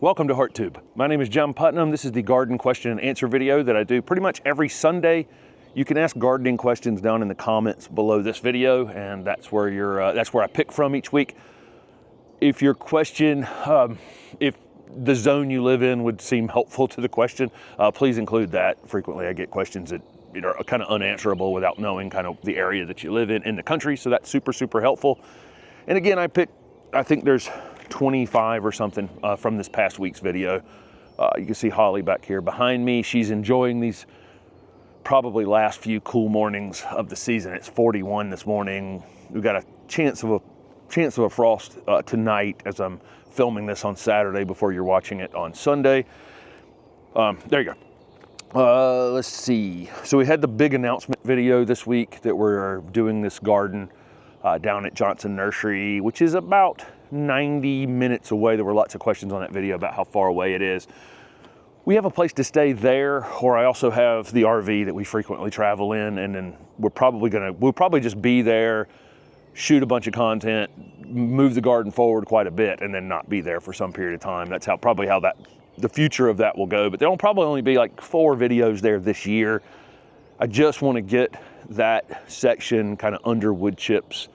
Welcome to HortTube. My name is John Putnam. This is the garden question and answer video that I do pretty much every Sunday. You can ask gardening questions down in the comments below this video, and that's where I pick from each week. If your question, if the zone you live in would seem helpful to the question, please include that. Frequently I get questions that are kind of unanswerable without knowing kind of the area that you live in the country, so that's super helpful. And again, I think there's 25 or something from this past week's video. You can see Holly back here behind me. She's enjoying these probably last few cool mornings of the season. It's 41 this morning. We've got a chance of a frost tonight as I'm filming this on Saturday before you're watching it on Sunday. There you go. Let's see. So we had the big announcement video this week that we're doing this garden down at Johnson Nursery, which is about 90 minutes away. There were lots of questions on that video about how far away it is. We have a place to stay there, or I also have the RV that we frequently travel in, and then we'll probably just be there, shoot a bunch of content, move the garden forward quite a bit, and then not be there for some period of time. That's probably how the future of that will go. But there'll probably only be like 4 videos there this year. I just want to get that section kind of under wood chips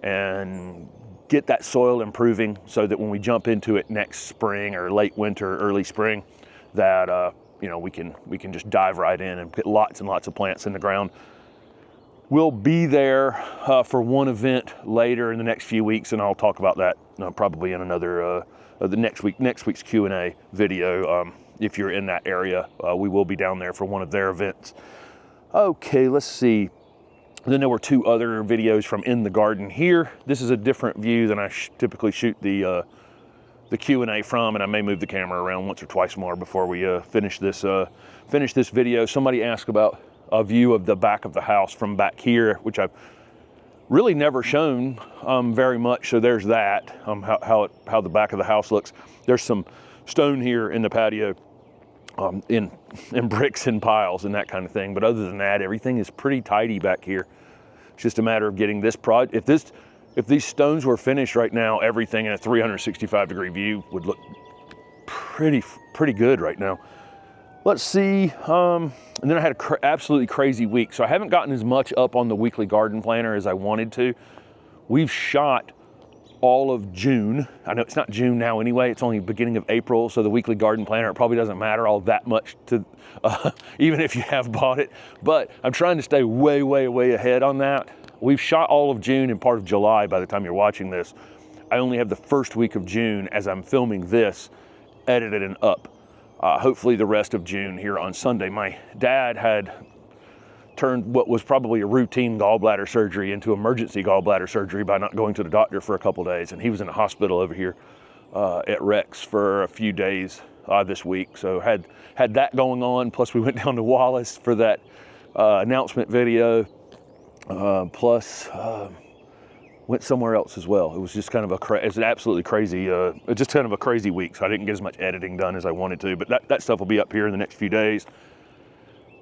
and get that soil improving so that when we jump into it next spring or late winter, early spring, that we can just dive right in and get lots and lots of plants in the ground. We'll be there for one event later in the next few weeks, and I'll talk about that probably in another the next week's Q&A video. If you're in that area, we will be down there for one of their events. Okay, let's see. Then there were 2 other videos from in the garden here. This is a different view than I typically shoot the Q&A from, and I may move the camera around once or twice more before we finish this video. Somebody asked about a view of the back of the house from back here, which I've really never shown very much. So there's that, how the back of the house looks. There's some stone here in the patio, in bricks and piles and that kind of thing. But other than that, everything is pretty tidy back here. It's just a matter of getting this project. If these stones were finished right now, everything in a 365-degree view would look pretty good right now. Let's see. And then I had an absolutely crazy week. So I haven't gotten as much up on the weekly garden planner as I wanted to. We've shot all of June. I know it's not June now anyway. It's only beginning of April. So the weekly garden planner, it probably doesn't matter all that much to, even if you have bought it. But I'm trying to stay way ahead on that. We've shot all of June and part of July by the time you're watching this. I only have the first week of June as I'm filming this edited and up. Hopefully the rest of June here on Sunday. My dad had turned what was probably a routine gallbladder surgery into emergency gallbladder surgery by not going to the doctor for a couple days. And he was in a hospital over here at Rex for a few days this week. So had that going on. Plus we went down to Wallace for that announcement video. Plus went somewhere else as well. It was just kind of it's an absolutely crazy, just kind of a crazy week. So I didn't get as much editing done as I wanted to, but that stuff will be up here in the next few days.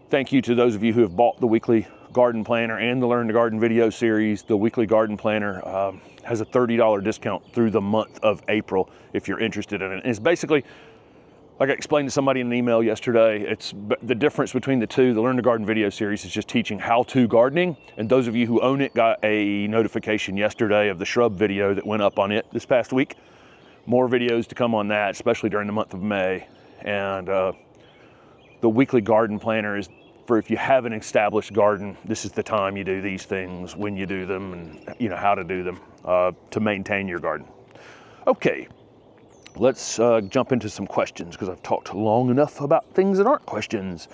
Thank you to those of you who have bought the weekly garden planner and the Learn to Garden video series. The weekly garden planner has a $30 discount through the month of April if you're interested in it. And it's basically, like I explained to somebody in an email yesterday, it's the difference between the two. The Learn to Garden video series is just teaching how-to gardening. And those of you who own it got a notification yesterday of the shrub video that went up on it this past week. More videos to come on that, especially during the month of May. And the weekly garden planner is for if you have an established garden, this is the time you do these things, when you do them, and how to do them to maintain your garden. Okay. Let's jump into some questions because I've talked long enough about things that aren't questions.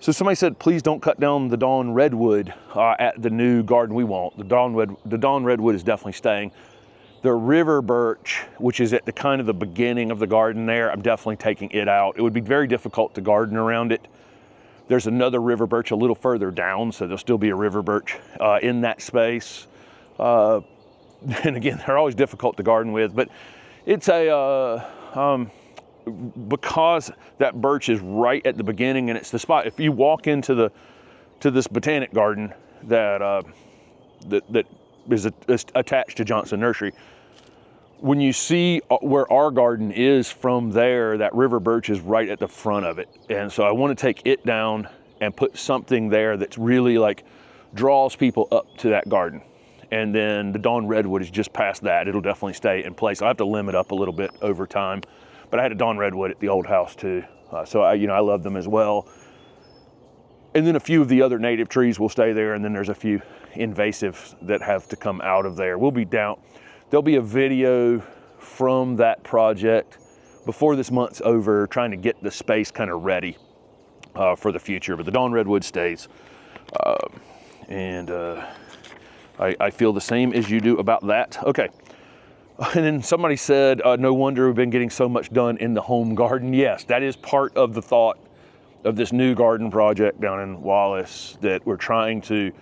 So somebody said, please don't cut down the Dawn Redwood at the new garden we want. The Dawn Redwood is definitely staying. The river birch, which is at the kind of the beginning of the garden there, I'm definitely taking it out. It would be very difficult to garden around it. There's another river birch a little further down, so there'll still be a river birch in that space. And again, they're always difficult to garden with, but it's because that birch is right at the beginning, and it's the spot. If you walk into this botanic garden that is attached to Johnson Nursery, when you see where our garden is from there, that river birch is right at the front of it. And so I want to take it down and put something there that's really like draws people up to that garden. And then the dawn redwood is just past that. It'll definitely stay in place. I have to limit up a little bit over time, but I had a dawn redwood at the old house too. So I love them as well. And then a few of the other native trees will stay there. And then there's a few invasives that have to come out of there. We'll be down. There'll be a video from that project before this month's over, trying to get the space kind of ready for the future. But the dawn redwood stays. I feel the same as you do about that. Okay. And then somebody said, no wonder we've been getting so much done in the home garden. Yes, that is part of the thought of this new garden project down in Wallace, that we're trying to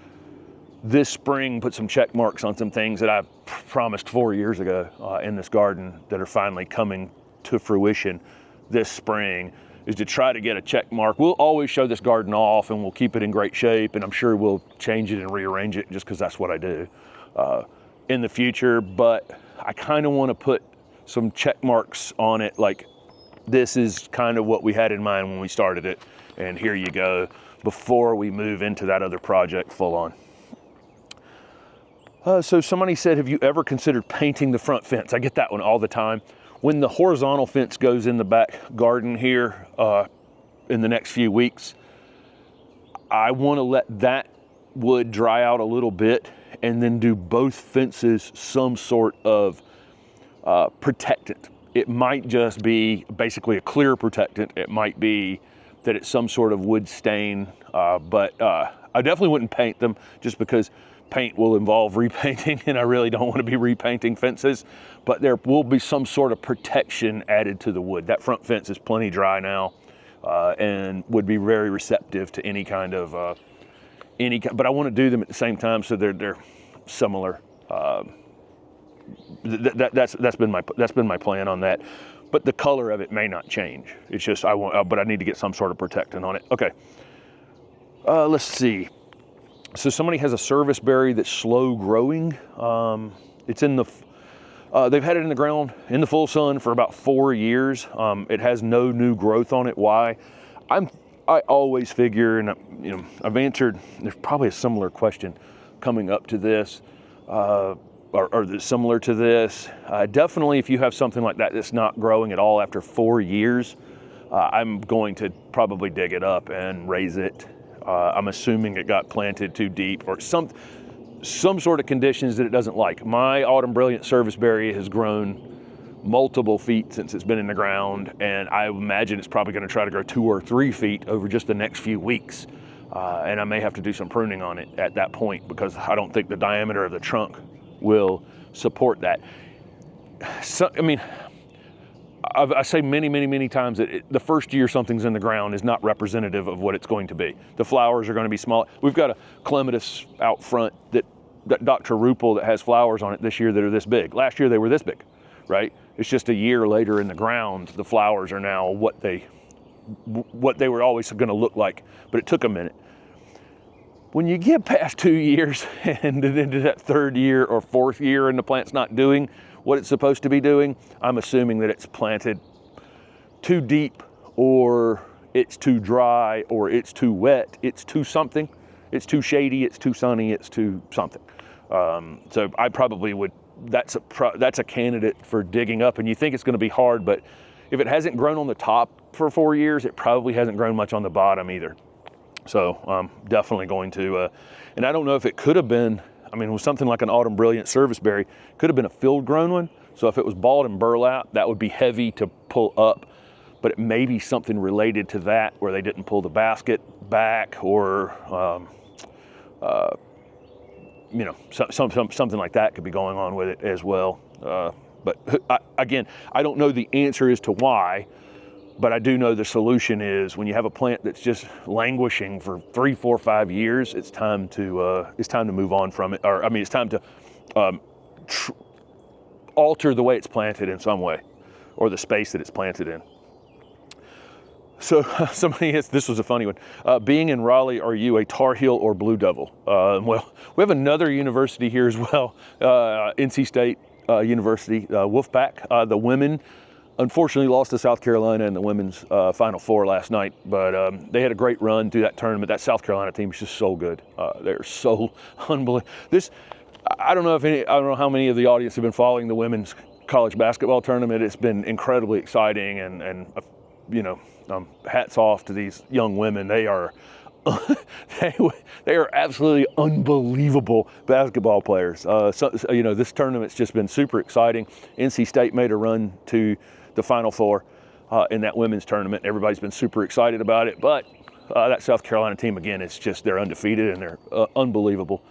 this spring put some check marks on some things that I promised 4 years ago in this garden that are finally coming to fruition this spring, is to try to get a check mark. We'll always show this garden off and we'll keep it in great shape, and I'm sure we'll change it and rearrange it just because that's what I do in the future. But I kind of want to put some check marks on it, like this is kind of what we had in mind when we started it, and here you go, before we move into that other project full on. So somebody said, have you ever considered painting the front fence? I get that one all the time. When the horizontal fence goes in the back garden here in the next few weeks, I want to let that wood dry out a little bit and then do both fences some sort of protectant. It might just be basically a clear protectant. It might be that it's some sort of wood stain, but I definitely wouldn't paint them, just because paint will involve repainting, and I really don't want to be repainting fences. But there will be some sort of protection added to the wood. That front fence is plenty dry now, and would be very receptive to any kind of but I want to do them at the same time so they're similar. That's been my plan on that. But the color of it may not change. It's just but I need to get some sort of protectant on it. Okay. Let's see. So somebody has a serviceberry that's slow growing. It's in the, they've had it in the ground in the full sun for about 4 years. It has no new growth on it. Why? I always figure, and I've answered, there's probably a similar question coming up to this, or similar to this. Definitely if you have something like that that's not growing at all after 4 years, I'm going to probably dig it up and raise it. I'm assuming it got planted too deep, or some sort of conditions that it doesn't like. My Autumn Brilliant serviceberry has grown multiple feet since it's been in the ground, and I imagine it's probably going to try to grow 2 or 3 feet over just the next few weeks. And I may have to do some pruning on it at that point, because I don't think the diameter of the trunk will support that. So, I mean, I say many times that the first year something's in the ground is not representative of what it's going to be. The flowers are going to be small. We've got a clematis out front that Dr. Rupel that has flowers on it this year that are this big. Last year they were this big, right? It's just a year later in the ground, the flowers are now what they were always going to look like, but it took a minute. When you get past 2 years and into that 3rd year or 4th year and the plant's not doing what it's supposed to be doing, I'm assuming that it's planted too deep, or it's too dry, or it's too wet, it's too something, it's too shady, it's too sunny, it's too something. So I probably would, that's a candidate for digging up, and you think it's going to be hard, but if it hasn't grown on the top for 4 years, it probably hasn't grown much on the bottom either. So I'm definitely going to, and I don't know if it could have been, I mean, with something like an Autumn Brilliant serviceberry, could have been a field grown one. So if it was balled and burlap, that would be heavy to pull up, but it may be something related to that, where they didn't pull the basket back, or, something like that could be going on with it as well. But again, I don't know the answer as to why, but I do know the solution is when you have a plant that's just languishing for 3, 4, 5 years, it's time to move on from it. Or I mean, it's time to alter the way it's planted in some way, or the space that it's planted in. So this was a funny one. Being in Raleigh, are you a Tar Heel or Blue Devil? Well, we have another university here as well, NC State. University Wolfpack. The women unfortunately lost to South Carolina in the women's Final Four last night, but they had a great run through that tournament. That South Carolina team is just so good. They're so unbelievable. I don't know how many of the audience have been following the women's college basketball tournament. It's been incredibly exciting, and hats off to these young women. They are they are absolutely unbelievable basketball players. This tournament's just been super exciting. NC State made a run to the Final Four in that women's tournament. Everybody's been super excited about it, but that South Carolina team, again, they're undefeated and they're unbelievable.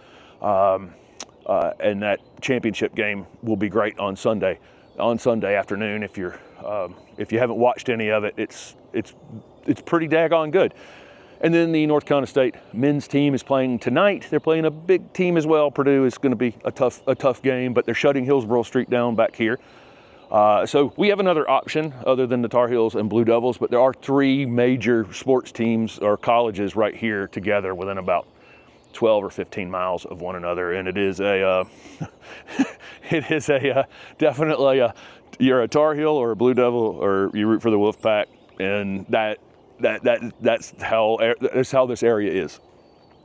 And that championship game will be great on Sunday afternoon. If you haven't watched any of it, it's pretty daggone good. And then the North Carolina State men's team is playing tonight. They're playing a big team as well. Purdue is going to be a tough game, but they're shutting Hillsborough Street down back here. So we have another option other than the Tar Heels and Blue Devils, but there are 3 major sports teams or colleges right here together within about 12 or 15 miles of one another, and it is definitely you're a Tar Heel or a Blue Devil, or you root for the Wolfpack, and that's how this area is.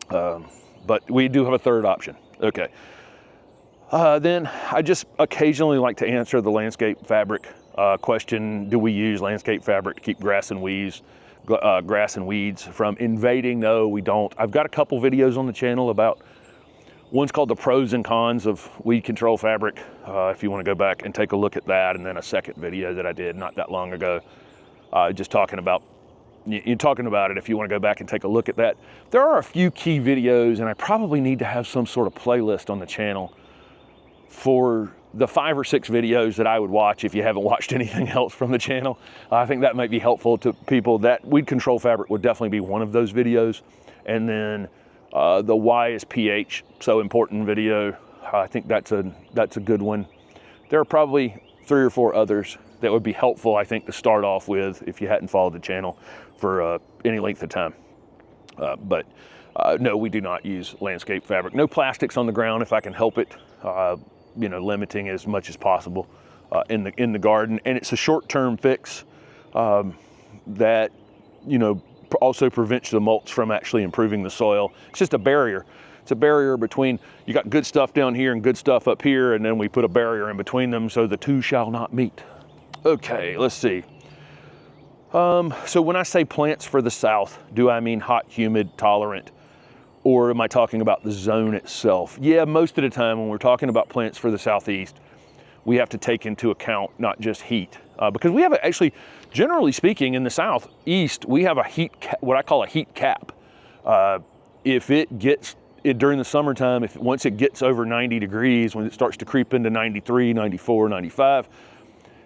But we do have a third option. Okay. Then I just occasionally like to answer the landscape fabric question. Do we use landscape fabric to keep grass and weeds from invading? No, we don't. I've got a couple videos on the channel about, one's called the pros and cons of weed control fabric. If you want to go back and take a look at that, and then a second video that I did not that long ago, just talking about it. If you want to go back and take a look at that, there are a few key videos, and I probably need to have some sort of playlist on the channel for the 5 or 6 videos that I would watch if you haven't watched anything else from the channel. I think that might be helpful to people. That weed control fabric would definitely be one of those videos. And then the why is pH so important video, I think that's a good one. There are probably 3 or 4 others that would be helpful, I think, to start off with if you hadn't followed the channel for any length of time. But no, we do not use landscape fabric. No plastics on the ground if I can help it. Limiting as much as possible in the garden, and it's a short-term fix that also prevents the mulch from actually improving the soil. It's just a barrier. It's a barrier between, you got good stuff down here and good stuff up here, and then we put a barrier in between them so the two shall not meet. Okay, let's see. So when I say plants for the South, do I mean hot, humid, tolerant? Or am I talking about the zone itself? Yeah, most of the time when we're talking about plants for the Southeast, we have to take into account not just heat. Because we have actually, generally speaking, in the Southeast, we have what I call a heat cap. If it gets, during the summertime, once it gets over 90 degrees, when it starts to creep into 93, 94, 95,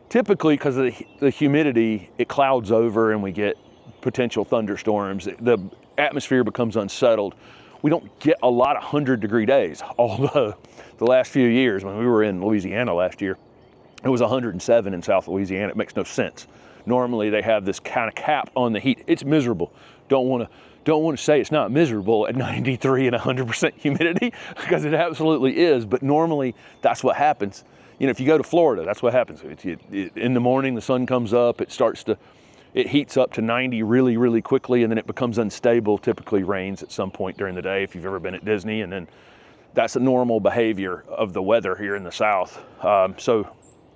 typically because of the humidity, it clouds over and we get potential thunderstorms. The atmosphere becomes unsettled. We don't get a lot of 100-degree days, although the last few years, when we were in Louisiana last year, it was 107 in South Louisiana. It makes no sense. Normally they have this kind of cap on the heat. It's miserable. Don't want to say it's not miserable at 93 and 100% humidity, because it absolutely is, but normally that's what happens. If you go to Florida, that's what happens. In the morning, the sun comes up, it heats up to 90 really, really quickly, and then it becomes unstable, typically rains at some point during the day if you've ever been at Disney, and then that's a normal behavior of the weather here in the South. So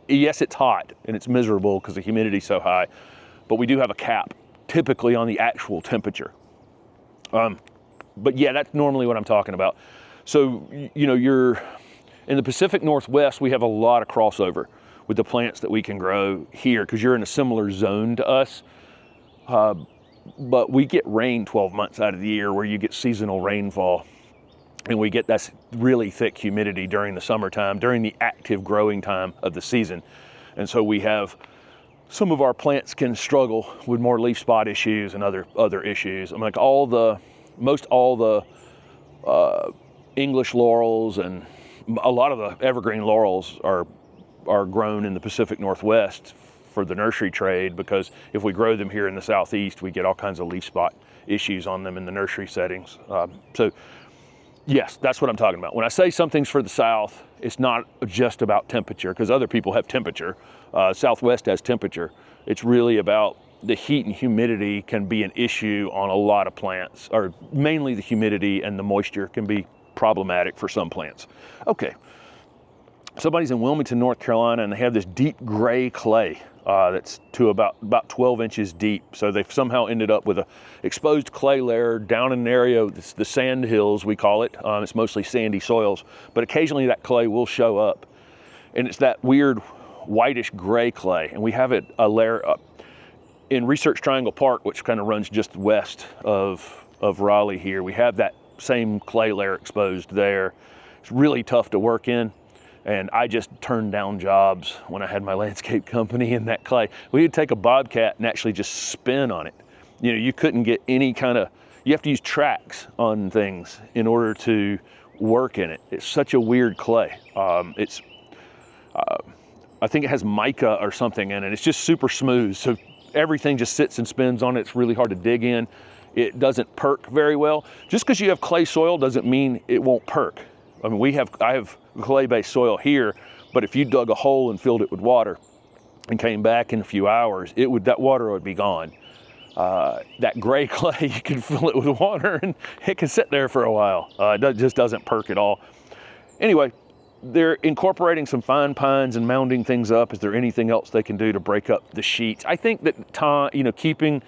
yes, it's hot and it's miserable because the humidity's so high, but we do have a cap typically on the actual temperature. But yeah, that's normally what I'm talking about. So, you're in the Pacific Northwest, we have a lot of crossover with the plants that we can grow here, because you're in a similar zone to us. But we get rain 12 months out of the year, where you get seasonal rainfall, and we get that really thick humidity during the summertime, during the active growing time of the season. And so we have, some of our plants can struggle with more leaf spot issues and other issues. Like most all the English laurels and a lot of the evergreen laurels are grown in the Pacific Northwest for the nursery trade, because if we grow them here in the Southeast, we get all kinds of leaf spot issues on them in the nursery settings. So Yes, that's what I'm talking about. When I say something's for the south, it's not just about temperature, because other people have temperature. Southwest has temperature. It's really about the heat and humidity can be an issue on a lot of plants, or mainly the humidity and the moisture can be problematic for some plants. Okay, somebody's in Wilmington, North Carolina, and they have this deep gray clay that's to about 12 inches deep. So they've somehow ended up with a exposed clay layer down in an area, the sand hills we call it. It's mostly sandy soils, but occasionally that clay will show up. And it's that weird whitish gray clay. And we have a layer up in Research Triangle Park, which kind of runs just west of Raleigh here. We have that same clay layer exposed there. It's really tough to work in. And I just turned down jobs when I had my landscape company in that clay. We would take a bobcat and actually just spin on it. You know, you couldn't get any kind of, you have to use tracks on things in order to work in it. It's such a weird clay. I think it has mica or something in it. It's just super smooth. So everything just sits and spins on it. It's really hard to dig in. It doesn't perk very well. Just because you have clay soil doesn't mean it won't perk. I mean, I have clay-based soil here, but if you dug a hole and filled it with water and came back in a few hours, that water would be gone. That gray clay, you can fill it with water and it can sit there for a while. It just doesn't perk at all. Anyway, they're incorporating some fine pines and mounding things up. Is there anything else they can do to break up the sheets? I think that keeping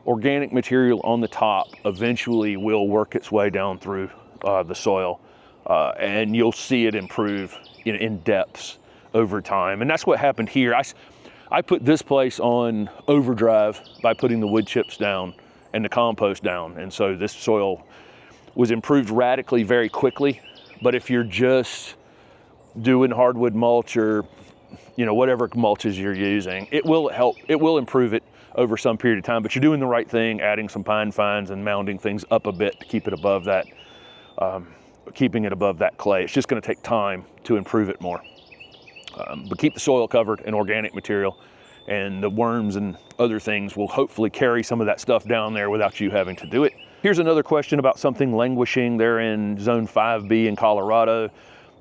organic material on the top eventually will work its way down through the soil. And you'll see it improve in depths over time. And that's what happened here. I put this place on overdrive by putting the wood chips down and the compost down. And so this soil was improved radically very quickly. But if you're just doing hardwood mulch or whatever mulches you're using, it will help. It will improve it over some period of time. But you're doing the right thing, adding some pine fines and mounding things up a bit to keep it above that. Keeping it above that clay. It's just going to take time to improve it more. But keep the soil covered in organic material, and the worms and other things will hopefully carry some of that stuff down there without you having to do it. Here's another question about something languishing. They're in Zone 5B in Colorado.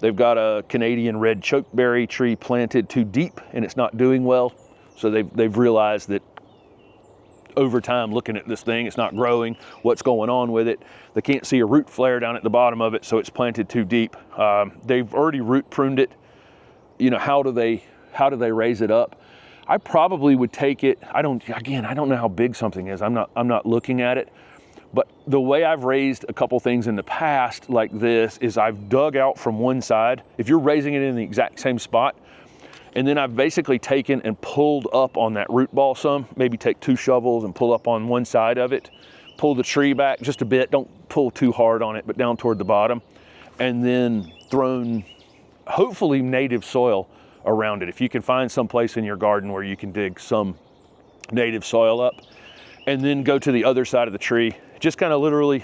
They've got a Canadian red chokeberry tree planted too deep and it's not doing well. So they've realized that over time, looking at this thing, it's not growing. What's going on with it? They can't see a root flare down at the bottom of it, so it's planted too deep. They've already root pruned it. How do they raise it up? I probably would take it. I don't know how big something is. I'm not looking at it. But the way I've raised a couple things in the past like this is I've dug out from one side. If you're raising it in the exact same spot, and then I've basically taken and pulled up on that root ball some, maybe take 2 shovels and pull up on one side of it, pull the tree back just a bit, don't pull too hard on it, but down toward the bottom, and then thrown hopefully native soil around it. If you can find some place in your garden where you can dig some native soil up, and then go to the other side of the tree, just kind of literally,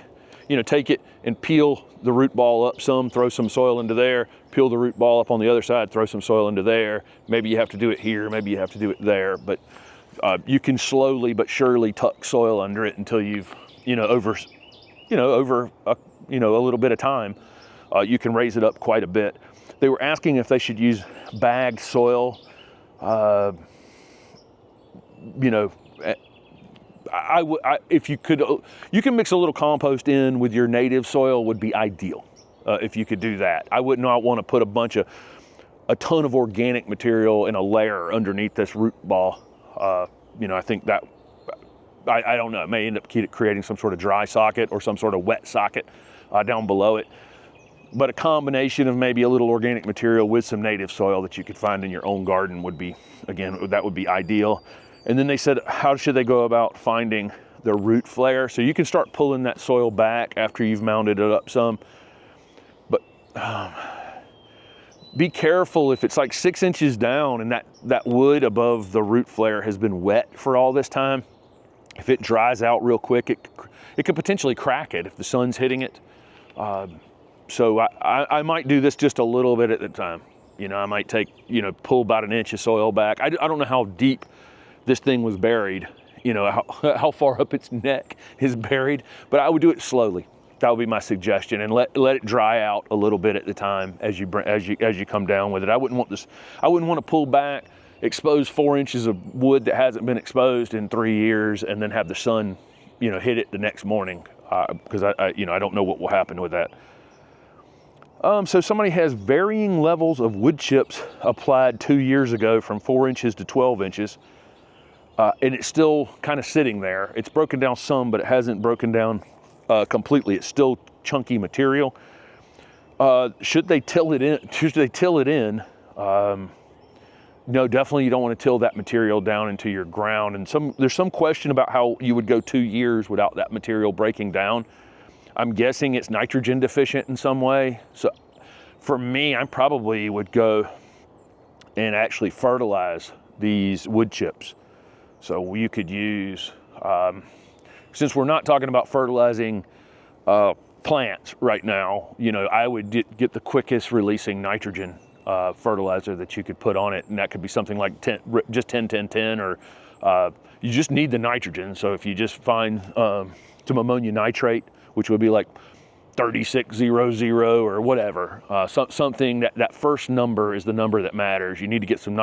take it and peel the root ball up some, throw some soil into there, peel the root ball up on the other side, throw some soil into there. Maybe you have to do it here, maybe you have to do it there, but you can slowly but surely tuck soil under it until you've, over a little bit of time, you can raise it up quite a bit. They were asking if they should use bagged soil. If you could, you can mix a little compost in with your native soil would be ideal if you could do that. I would not want to put a ton of organic material in a layer underneath this root ball. I think that, I don't know, it may end up creating some sort of dry socket or some sort of wet socket down below it. But a combination of maybe a little organic material with some native soil that you could find in your own garden would be, again, that would be ideal. And then they said, how should they go about finding the root flare? So you can start pulling that soil back after you've mounded it up some. But be careful if it's like 6 inches down and that wood above the root flare has been wet for all this time. If it dries out real quick, it could potentially crack it if the sun's hitting it. So I might do this just a little bit at a time. I might take, pull about 1 inch of soil back. I don't know how deep this thing was buried, how far up its neck is buried, but I would do it slowly. That would be my suggestion, and let it dry out a little bit at the time as you come down with it. I wouldn't want to pull back, expose 4 inches of wood that hasn't been exposed in 3 years, and then have the sun, hit it the next morning, because I don't know what will happen with that. So somebody has varying levels of wood chips applied 2 years ago from 4 inches to 12 inches, and it's still kind of sitting there. It's broken down some, but it hasn't broken down completely. It's still chunky material. Should they till it in? No, definitely you don't want to till that material down into your ground. And there's some question about how you would go 2 years without that material breaking down. I'm guessing it's nitrogen deficient in some way. So for me, I probably would go and actually fertilize these wood chips. So you could use, since we're not talking about fertilizing plants right now, I would get the quickest releasing nitrogen fertilizer that you could put on it, and that could be something like 10-10-10, or you just need the nitrogen. So if you just find some ammonia nitrate, which would be like 3600 or whatever, something that first number is the number that matters. You need to get some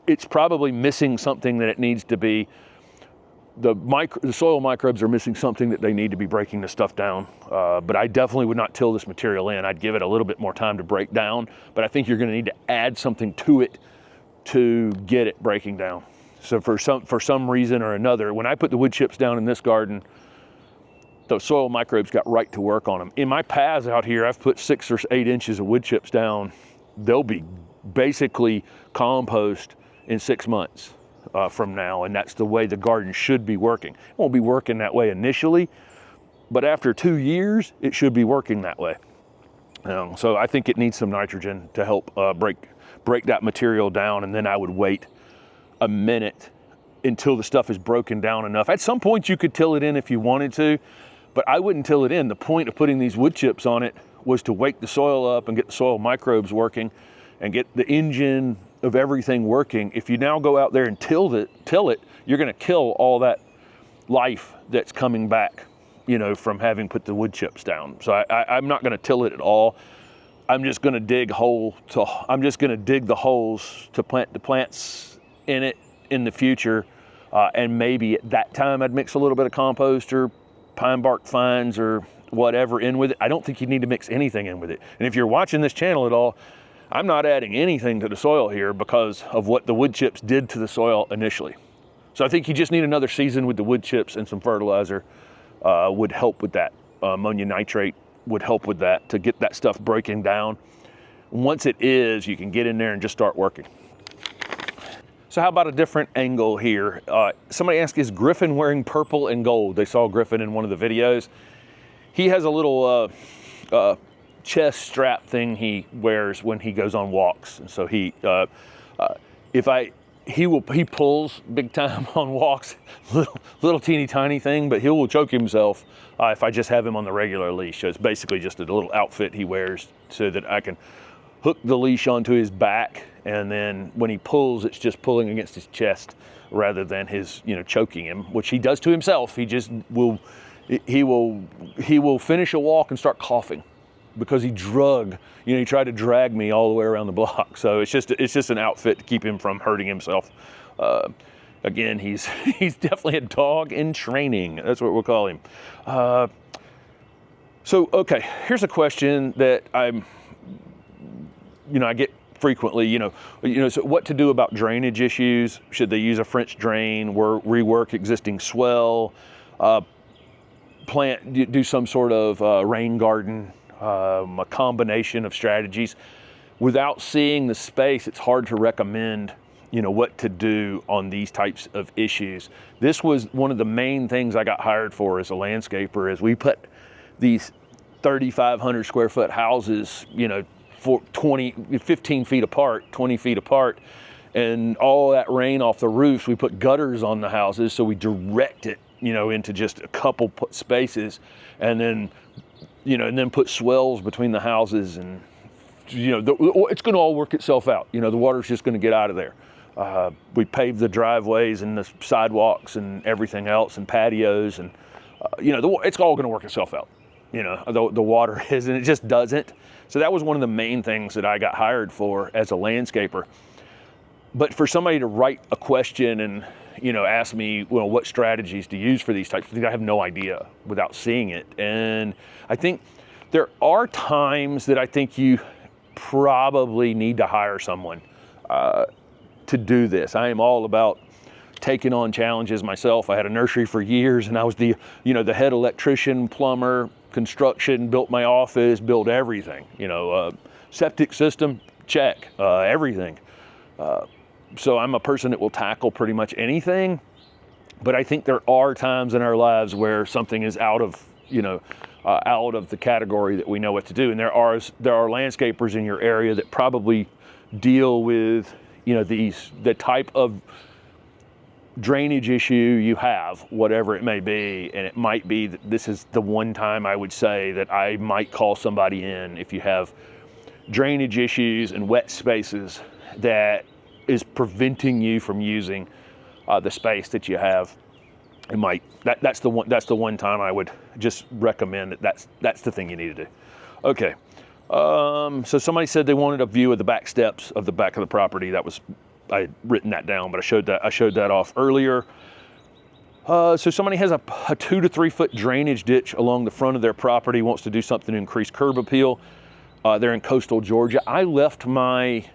it's probably missing something that it needs to be. The soil microbes are missing something that they need to be breaking this stuff down. But I definitely would not till this material in. I'd give it a little bit more time to break down, but I think you're going to need to add something to it to get it breaking down. So for some reason or another, when I put the wood chips down in this garden, the soil microbes got right to work on them. In my paths out here, I've put 6 or 8 inches of wood chips down. They'll be basically compost in 6 months from now, and that's the way the garden should be working. It won't be working that way initially, but after 2 years, it should be working that way. So I think it needs some nitrogen to help break that material down, and then I would wait a minute until the stuff is broken down enough. At some point, you could till it in if you wanted to, but I wouldn't till it in. The point of putting these wood chips on it was to wake the soil up and get the soil microbes working and get the engine of everything working. If you now go out there and till it, you're going to kill all that life that's coming back, from having put the wood chips down. So I'm not going to till it at all. I'm just going to dig the holes to plant the plants in it in the future, and maybe at that time I'd mix a little bit of compost or pine bark fines or whatever in with it. I don't think you need to mix anything in with it. And if you're watching this channel at all, I'm not adding anything to the soil here because of what the wood chips did to the soil initially. So I think you just need another season with the wood chips, and some fertilizer would help with that. Ammonia nitrate would help with that to get that stuff breaking down. Once it is, you can get in there and just start working. So how about a different angle here? Somebody asked, is Griffin wearing purple and gold? They saw Griffin in one of the videos. He has a little chest strap thing he wears when he goes on walks. And so he pulls big time on walks, little teeny tiny thing, but he will choke himself if I just have him on the regular leash. So it's basically just a little outfit he wears so that I can hook the leash onto his back, and then when he pulls, it's just pulling against his chest rather than his, choking him, which he does to himself. He will finish a walk and start coughing because he tried to drag me all the way around the block. So it's just an outfit to keep him from hurting himself. Again, he's definitely a dog in training. That's what we'll call him. So, okay, here's a question that I get frequently, so what to do about drainage issues? Should they use a French drain, rework existing swell, do some sort of rain garden, a combination of strategies? Without seeing the space, it's hard to recommend, what to do on these types of issues. This was one of the main things I got hired for as a landscaper, is we put these 3,500 square foot houses, 15 feet apart, 20 feet apart, and all that rain off the roofs, we put gutters on the houses, so we direct it, into just a couple spaces, and then put swells between the houses, and it's going to all work itself out. The water's just going to get out of there. We paved the driveways and the sidewalks and everything else, and patios, and it's all going to work itself out. you know, the water is, and it just doesn't. So that was one of the main things that I got hired for as a landscaper. But for somebody to write a question and, you know, ask me, well, what strategies to use for these types of things, I have no idea without seeing it. And I think there are times that I think you probably need to hire someone to do this. I am all about taking on challenges myself. I had a nursery for years, and I was the, you know, the head electrician, plumber, construction, built my office, built everything, you know, septic system, check, everything. So I'm a person that will tackle pretty much anything, but I think there are times in our lives where something is out of, you know, out of the category that we know what to do. And there are landscapers in your area that probably deal with, you know, the type of drainage issue you have, whatever it may be. And it might be that this is the one time I would say that I might call somebody in if you have drainage issues and wet spaces that is preventing you from using the space that you have. It might, that's the one time I would just recommend that's the thing you need to do. Okay, so somebody said they wanted a view of the back steps of the back of the property. I had written that down, but I showed that off earlier. So somebody has a 2 to 3 foot drainage ditch along the front of their property, wants to do something to increase curb appeal. They're in coastal Georgia. I left my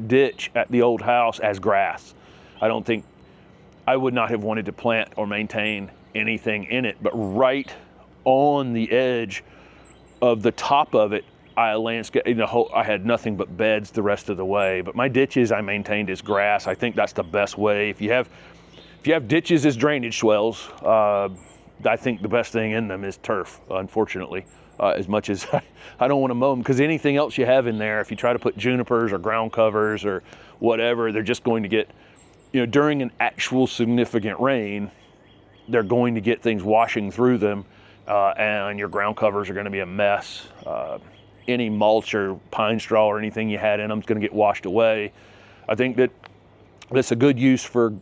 ditch at the old house as grass. I would not have wanted to plant or maintain anything in it, but right on the edge of the top of it, I landscaped, I had nothing but beds the rest of the way, but my ditches I maintained as grass. I think that's the best way. If you have ditches as drainage swells, I think the best thing in them is turf, unfortunately. As much as I don't want to mow them, because anything else you have in there, if you try to put junipers or ground covers or whatever, they're just going to get, you know, during an actual significant rain, they're going to get things washing through them, and your ground covers are going to be a mess. Any mulch or pine straw or anything you had in them is going to get washed away. I think that's a good use for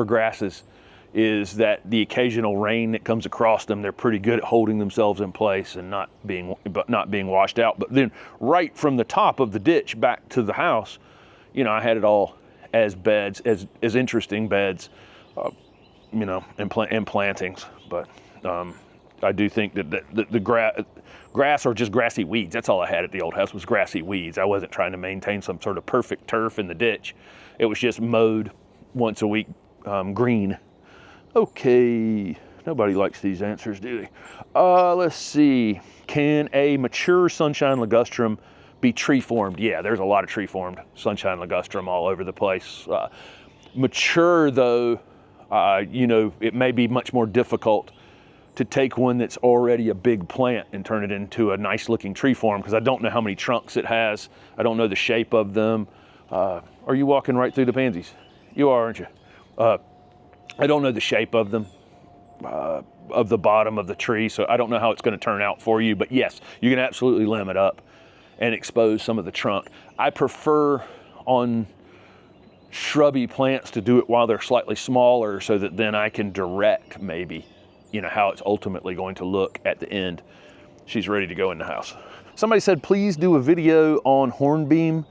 grasses, is that the occasional rain that comes across them, they're pretty good at holding themselves in place and not being washed out. But then right from the top of the ditch back to the house, you know, I had it all as beds, as interesting beds, you know, and plantings. But I do think that the grass or just grassy weeds, that's all I had at the old house, was grassy weeds. I wasn't trying to maintain some sort of perfect turf in the ditch. It was just mowed once a week, green. Okay, nobody likes these answers, do they? Let's see. Can a mature sunshine ligustrum be tree formed? Yeah, there's a lot of tree formed sunshine ligustrum all over the place. Mature though, you know, it may be much more difficult to take one that's already a big plant and turn it into a nice looking tree form, because I don't know how many trunks it has. I don't know the shape of them. Are you walking right through the pansies? You are, aren't you? I don't know the shape of them, of the bottom of the tree, so I don't know how it's going to turn out for you. But yes, you can absolutely limb it up and expose some of the trunk. I prefer on shrubby plants to do it while they're slightly smaller, so that then I can direct maybe, you know, how it's ultimately going to look at the end. She's ready to go in the house. Somebody said, please do a video on hornbeam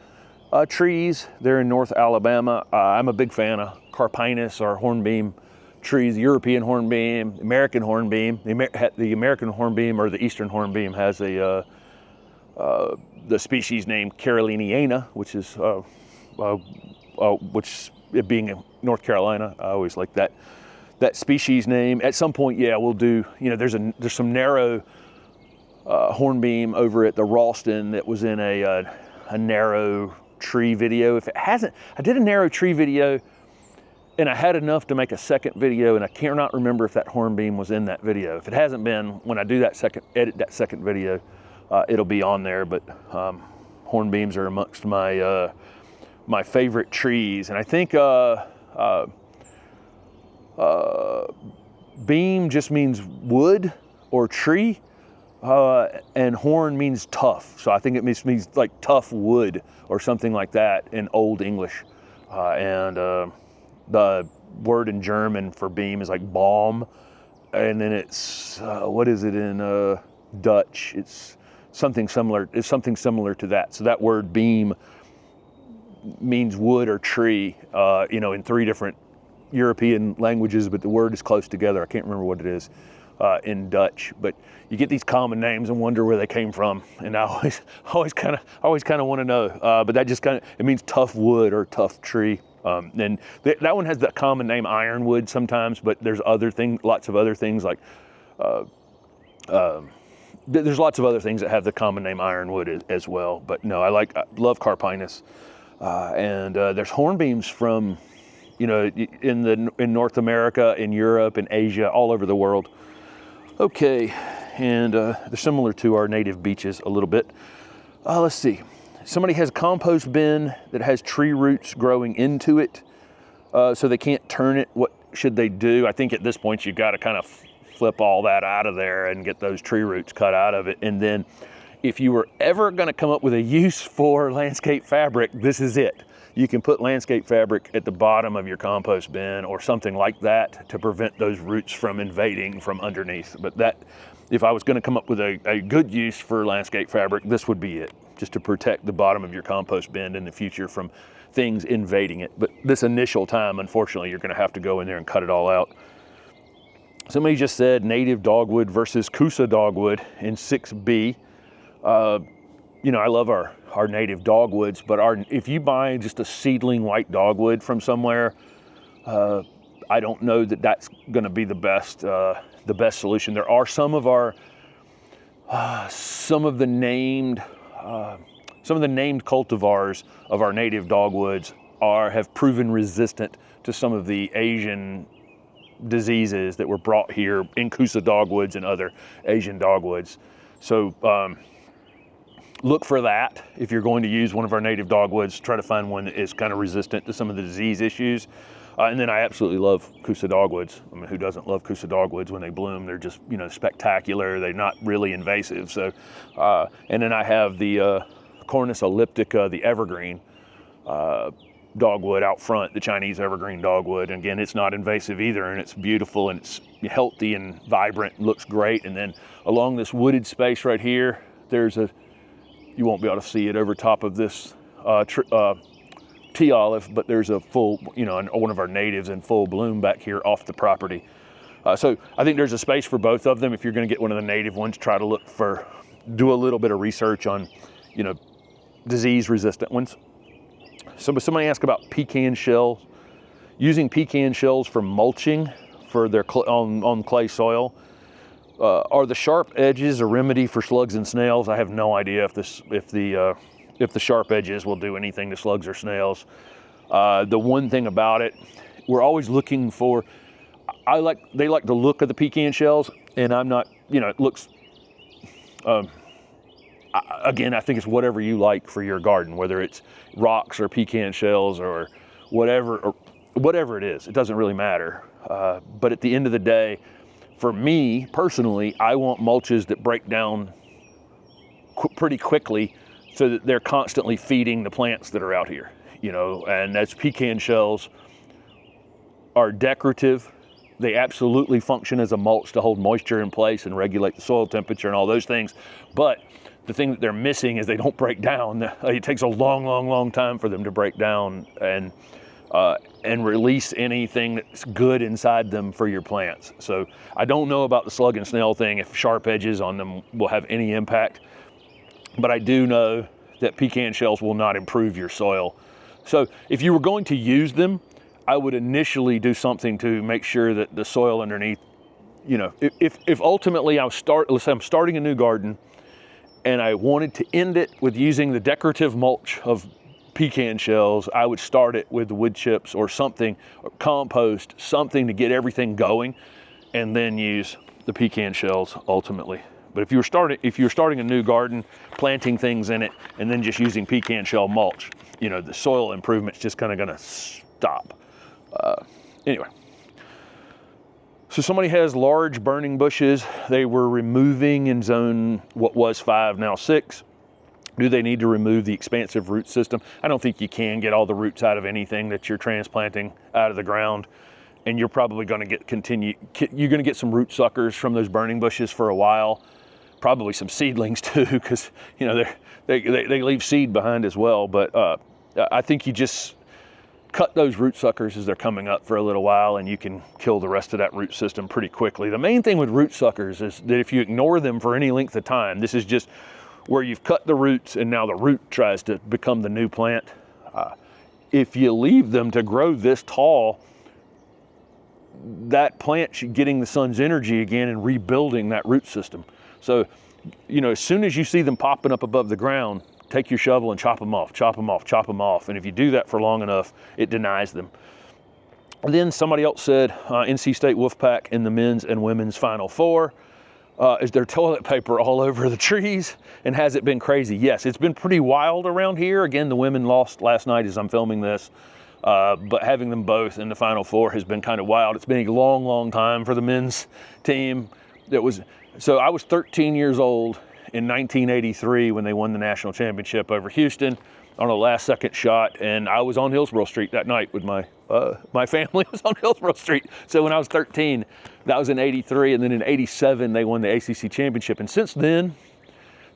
trees. They're in North Alabama. I'm a big fan of Carpinus or hornbeam trees, the European hornbeam, American hornbeam. The American hornbeam or the Eastern hornbeam has the species name Caroliniana, which is which it being in North Carolina. I always like that species name. At some point, yeah, we'll do, you know, there's some narrow hornbeam over at the Ralston that was in a narrow tree video. If it hasn't, I did a narrow tree video and I had enough to make a second video, and I cannot remember if that hornbeam was in that video. If it hasn't been, when I do edit that second video, it'll be on there. But hornbeams are amongst my my favorite trees, and I think beam just means wood or tree, and horn means tough. So I think it means like tough wood or something like that in Old English. And the word in German for beam is like Baum, and then it's what is it in Dutch. It's something similar. It's something similar to that. So that word beam means wood or tree, you know, in 3 different European languages, but the word is close together. I can't remember what it is in Dutch, but you get these common names and wonder where they came from. And I always kind of want to know, but that just it means tough wood or tough tree. And that one has the common name ironwood sometimes, but there's lots of other things like, there's lots of other things that have the common name ironwood as well. But no, I love Carpinus. And there's hornbeams from, you know, in North America, in Europe, in Asia, all over the world. Okay, and they're similar to our native beeches a little bit. Let's see. Somebody has a compost bin that has tree roots growing into it, so they can't turn it. What should they do? I think at this point you've got to kind of flip all that out of there and get those tree roots cut out of it. And then if you were ever going to come up with a use for landscape fabric, this is it. You can put landscape fabric at the bottom of your compost bin or something like that to prevent those roots from invading from underneath. But that, if I was going to come up with a good use for landscape fabric, this would be it, just to protect the bottom of your compost bin in the future from things invading it. But this initial time, unfortunately, you're going to have to go in there and cut it all out. Somebody just said native dogwood versus Kusa dogwood in 6B. You know, I love our native dogwoods, but if you buy just a seedling white dogwood from somewhere, I don't know that that's going to be the best solution. There are some of the named cultivars of our native dogwoods have proven resistant to some of the Asian diseases that were brought here in Kusa dogwoods and other Asian dogwoods. So look for that if you're going to use one of our native dogwoods. Try to find one that is kind of resistant to some of the disease issues. And then I absolutely love Kusa dogwoods. I mean, who doesn't love Kusa dogwoods when they bloom? They're just, you know, spectacular. They're not really invasive. So, and then I have the Cornus elliptica, the evergreen dogwood out front, the Chinese evergreen dogwood. And again, it's not invasive either, and it's beautiful and it's healthy and vibrant, looks great. And then along this wooded space right here, you won't be able to see it over top of this tea olive, but there's a full, you know, one of our natives in full bloom back here off the property. So I think there's a space for both of them. If you're going to get one of the native ones, try to do a little bit of research on, you know, disease resistant ones. Somebody asked about pecan shells. Using pecan shells for mulching for their on clay soil. Are the sharp edges a remedy for slugs and snails? I have no idea if the sharp edges will do anything to slugs or snails. The one thing about it, we're always looking for. They like the look of the pecan shells, and I'm not. You know, it looks. Again, I think it's whatever you like for your garden, whether it's rocks or pecan shells or whatever it is. It doesn't really matter. But at the end of the day, for me personally, I want mulches that break down pretty quickly so that they're constantly feeding the plants that are out here, you know, and as pecan shells are decorative, they absolutely function as a mulch to hold moisture in place and regulate the soil temperature and all those things. But the thing that they're missing is they don't break down. It takes a long time for them to break down and release anything that's good inside them for your plants. So I don't know about the slug and snail thing, if sharp edges on them will have any impact, but I do know that pecan shells will not improve your soil. So if you were going to use them, I would initially do something to make sure that the soil underneath, you know, if ultimately let's say I'm starting a new garden and I wanted to end it with using the decorative mulch of pecan shells, I would start it with wood chips or something, or compost, something to get everything going, and then use the pecan shells ultimately. But if you're starting a new garden, planting things in it, and then just using pecan shell mulch, you know, the soil improvement's just kind of going to stop. Anyway. So somebody has large burning bushes they were removing in zone what was 5, now 6. Do they need to remove the expansive root system? I don't think you can get all the roots out of anything that you're transplanting out of the ground, and you're probably going to get some root suckers from those burning bushes for a while. probably some seedlings too, because you know they leave seed behind as well. But I think you just cut those root suckers as they're coming up for a little while, and you can kill the rest of that root system pretty quickly. The main thing with root suckers is that if you ignore them for any length of time, this is just where you've cut the roots and now the root tries to become the new plant. If you leave them to grow this tall, that plant should getting the sun's energy again and rebuilding that root system. So, you know, as soon as you see them popping up above the ground, take your shovel and chop them off, chop them off, chop them off. And if you do that for long enough, it denies them. And then somebody else said, NC State Wolfpack in the men's and women's Final Four. Is there toilet paper all over the trees? And has it been crazy? Yes, it's been pretty wild around here. Again, the women lost last night as I'm filming this. But having them both in the Final Four has been kind of wild. It's been a long, long time for the men's team. So I was 13 years old in 1983 when they won the national championship over Houston on a last-second shot, and I was on Hillsborough Street that night with my family was on Hillsborough Street. So when I was 13, that was in 83, and then in 87 they won the ACC championship. And since then,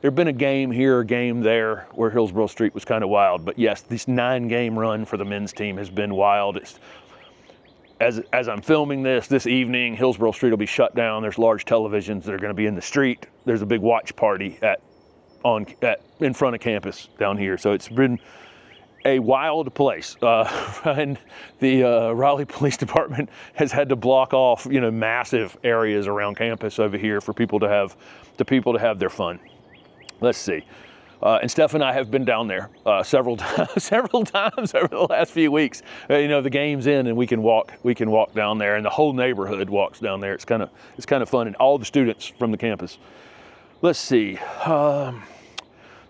there've been a game here, a game there, where Hillsborough Street was kind of wild. But yes, this 9-game run for the men's team has been wild. As I'm filming this evening, Hillsborough Street will be shut down. There's large televisions that are going to be in the street. There's a big watch party in front of campus down here. So it's been a wild place. And the Raleigh Police Department has had to block off, you know, massive areas around campus over here for people to have their fun. Let's see. And Steph and I have been down there several times over the last few weeks. You know, the game's in and we can walk down there, and the whole neighborhood walks down there. It's kind of fun, and all the students from the campus. Let's see.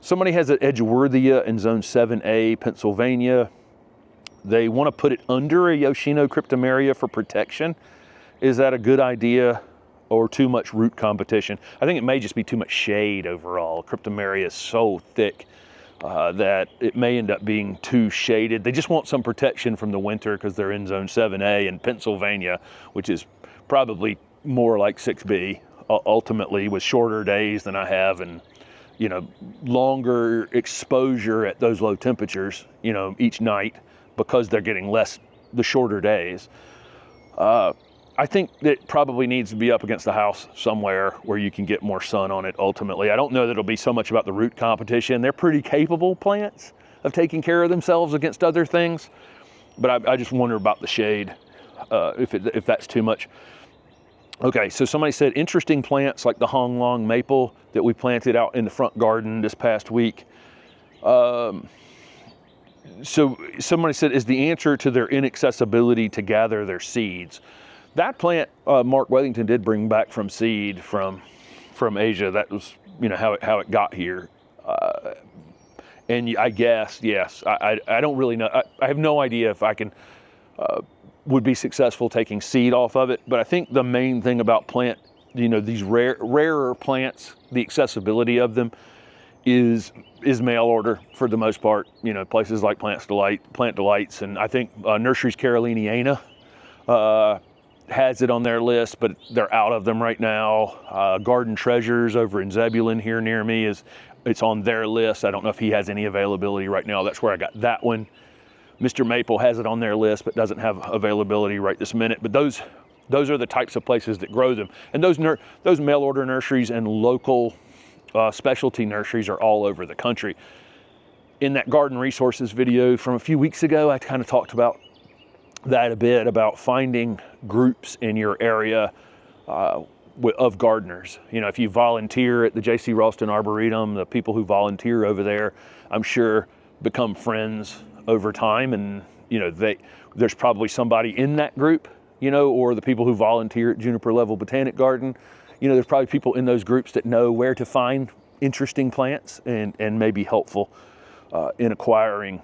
Somebody has an Edgeworthia in Zone 7A, Pennsylvania. They want to put it under a Yoshino cryptomeria for protection. Is that a good idea? Or too much root competition? I think it may just be too much shade overall. Cryptomeria is so thick that it may end up being too shaded. They just want some protection from the winter because they're in Zone 7A in Pennsylvania, which is probably more like 6B, ultimately, with shorter days than I have, and you know, longer exposure at those low temperatures, you know, each night, because they're getting the shorter days. I think it probably needs to be up against the house somewhere where you can get more sun on it ultimately. I don't know that it'll be so much about the root competition. They're pretty capable plants of taking care of themselves against other things, but I just wonder about the shade, if that's too much. Okay, so somebody said interesting plants like the Hong Long maple that we planted out in the front garden this past week. So somebody said, is the answer to their inaccessibility to gather their seeds? That plant, Mark Wethington did bring back from seed from Asia. That was, you know, how it got here. And I guess, yes, I don't really know. I have no idea if I would be successful taking seed off of it. But I think the main thing about these rarer plants, the accessibility of them is mail order for the most part. You know, places like Plant Delights, and I think Nurseries Caroliniana has it on their list, but they're out of them right now. Garden Treasures over in Zebulon here near me it's on their list. I don't know if he has any availability right now. That's where I got that one. Mr. Maple has it on their list, but doesn't have availability right this minute. But those are the types of places that grow them. And those mail order nurseries and local specialty nurseries are all over the country. In that garden resources video from a few weeks ago, I kind of talked about that a bit, about finding groups in your area of gardeners. You know, if you volunteer at the J.C. Ralston Arboretum, the people who volunteer over there, I'm sure, become friends over time, and you know, there's probably somebody in that group, you know, or the people who volunteer at Juniper Level Botanic Garden. You know, there's probably people in those groups that know where to find interesting plants and may be helpful in acquiring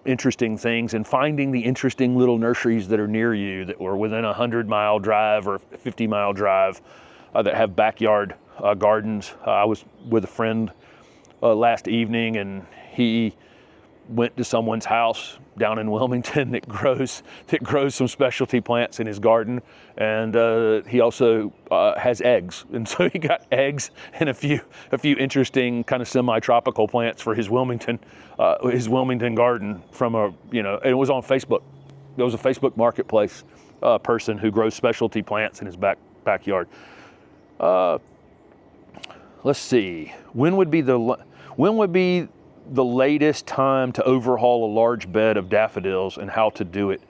interesting things and finding the interesting little nurseries that are near you that were within a 100-mile drive or 50-mile drive that have backyard gardens. I was with a friend last evening, and he went to someone's house down in Wilmington that grows some specialty plants in his garden, and he also has eggs, and so he got eggs and a few interesting kind of semi-tropical plants for his Wilmington garden from and it was on Facebook. There was a Facebook Marketplace person who grows specialty plants in his backyard. Let's see. When would be the latest time to overhaul a large bed of daffodils, and how to do it?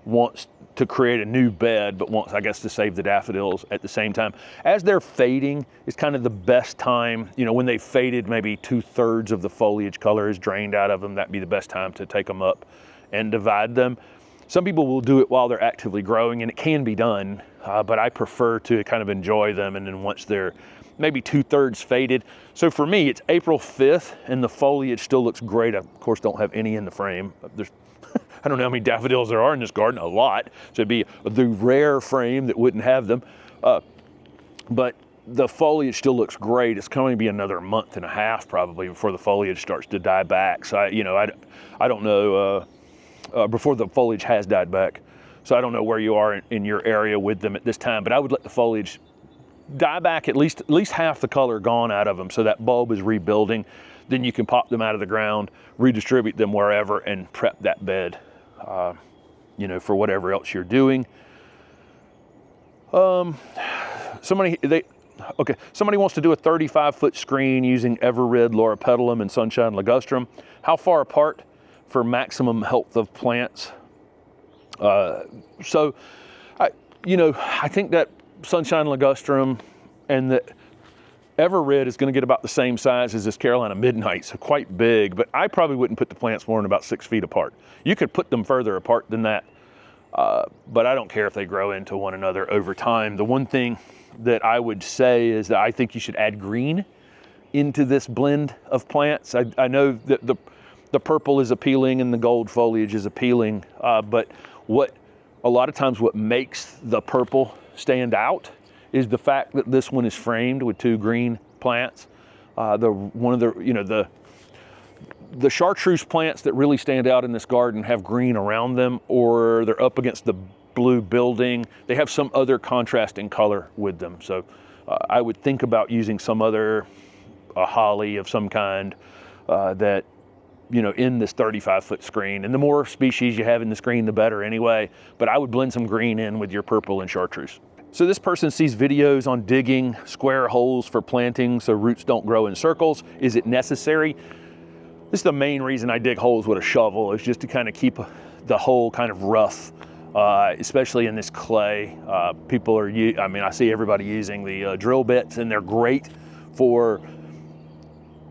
Wants to create a new bed, but wants, I guess, to save the daffodils at the same time. As they're fading is kind of the best time, when they've faded, maybe 2/3 of the foliage color is drained out of them, that'd be the best time to take them up and divide them. Some people will do it while they're actively growing, and it can be done, but I prefer to kind of enjoy them, and then once they're maybe 2/3 faded. So for me, it's April 5th, and the foliage still looks great. I, of course, don't have any in the frame. There's, I don't know how many daffodils there are in this garden, a lot. So it'd be the rare frame that wouldn't have them. But the foliage still looks great. It's going to be another month and a half probably before the foliage starts to die back. So I don't know, before the foliage has died back. So I don't know where you are in your area with them at this time, but I would let the foliage die back, at least half the color gone out of them, so that bulb is rebuilding. Then you can pop them out of the ground, redistribute them wherever, and prep that bed, for whatever else you're doing. Somebody wants to do a 35-foot screen using Everrid, Loropetalum, and Sunshine Ligustrum. How far apart for maximum health of plants? I think that Sunshine Ligustrum and the Everrid is going to get about the same size as this Carolina Midnight, so quite big, but I probably wouldn't put the plants more than about 6 feet apart. You could put them further apart than that, but I don't care if they grow into one another over time. The one thing that I would say is that I think you should add green into this blend of plants. I know that the purple is appealing and the gold foliage is appealing, but a lot of times what makes the purple stand out is the fact that this one is framed with 2 green plants. The chartreuse plants that really stand out in this garden have green around them, or they're up against the blue building. They have some other contrasting color with them. So I would think about using some other holly of some kind that in this 35-foot screen. And the more species you have in the screen, the better anyway. But I would blend some green in with your purple and chartreuse. So this person sees videos on digging square holes for planting so roots don't grow in circles. Is it necessary? This is the main reason I dig holes with a shovel, is just to kind of keep the hole kind of rough, especially in this clay. I see everybody using the drill bits, and they're great for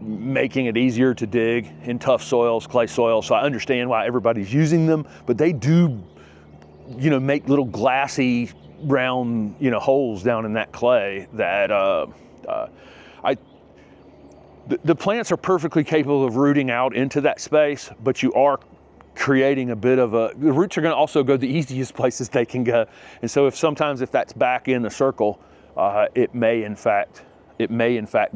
making it easier to dig in tough soils, clay soils. So I understand why everybody's using them, but they do, make little glassy, round, holes down in that clay that the plants are perfectly capable of rooting out into that space, but you are creating a bit of the roots are going to also go the easiest places they can go. And so if that's back in the circle, it may in fact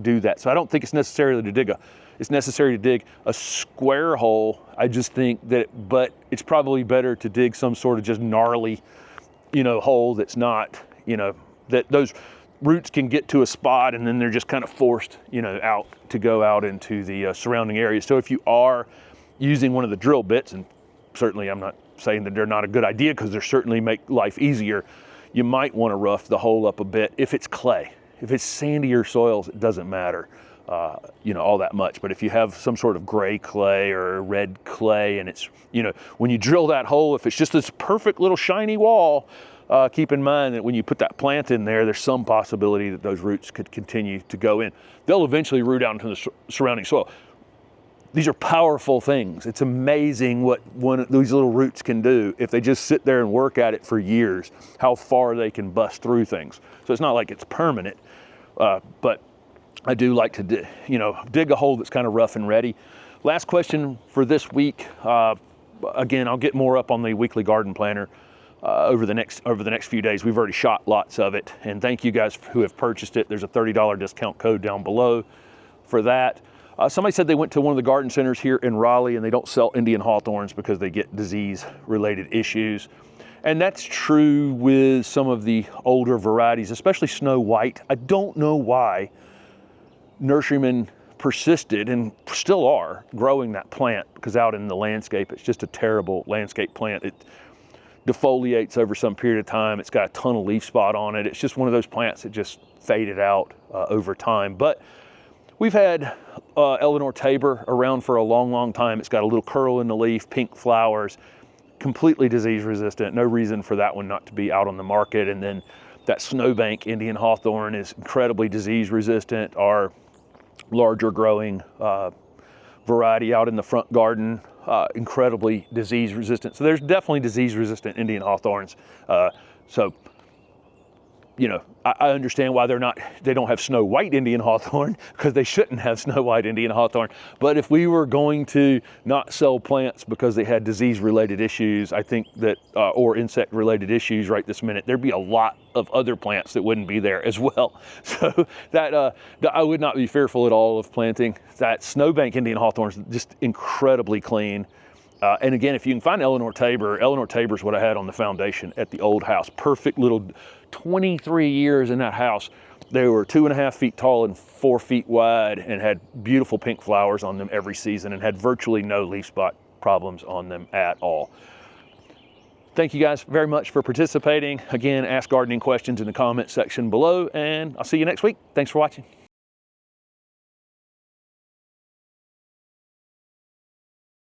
do that. So I don't think it's necessary to dig a square hole. I just think but it's probably better to dig some sort of just gnarly, hole that's not, that those roots can get to a spot and then they're just kind of forced, out to go out into the surrounding area. So if you are using one of the drill bits, and certainly I'm not saying that they're not a good idea, because they certainly make life easier, you might want to rough the hole up a bit if it's clay. If it's sandier soils, it doesn't matter, all that much. But if you have some sort of gray clay or red clay, and it's, when you drill that hole, if it's just this perfect little shiny wall, keep in mind that when you put that plant in there, there's some possibility that those roots could continue to go in. They'll eventually root out into the surrounding soil. These are powerful things. It's amazing what one of these little roots can do if they just sit there and work at it for years, how far they can bust through things. So it's not like it's permanent, but I do like to dig a hole that's kind of rough and ready. Last question for this week. Again, I'll get more up on the weekly garden planner over the next few days. We've already shot lots of it, and thank you guys who have purchased it. There's a $30 discount code down below for that. Somebody said they went to one of the garden centers here in Raleigh and they don't sell Indian hawthorns because they get disease-related issues. And that's true with some of the older varieties, especially Snow White. I don't know why nurserymen persisted and still are growing that plant, because out in the landscape, it's just a terrible landscape plant. It defoliates over some period of time. It's got a ton of leaf spot on it. It's just one of those plants that just faded out over time. But we've had Eleanor Tabor around for a long, long time. It's got a little curl in the leaf, pink flowers, completely disease resistant. No reason for that one not to be out on the market. And then that Snowbank Indian hawthorn is incredibly disease resistant. Our larger growing variety out in the front garden, incredibly disease resistant. So there's definitely disease resistant Indian hawthorns. So, you know, I understand why they don't have Snow White Indian hawthorn, because they shouldn't have Snow White Indian hawthorn. But if we were going to not sell plants because they had disease related issues, I think that, or insect related issues right this minute, there'd be a lot of other plants that wouldn't be there as well. So that I would not be fearful at all of planting. That Snowbank Indian hawthorn is just incredibly clean. And again, if you can find Eleanor Tabor is what I had on the foundation at the old house. Perfect little 23 years in that house. They were 2.5 feet tall and 4 feet wide and had beautiful pink flowers on them every season and had virtually no leaf spot problems on them at all. Thank you guys very much for participating. Again, ask gardening questions in the comment section below, and I'll see you next week. Thanks for watching.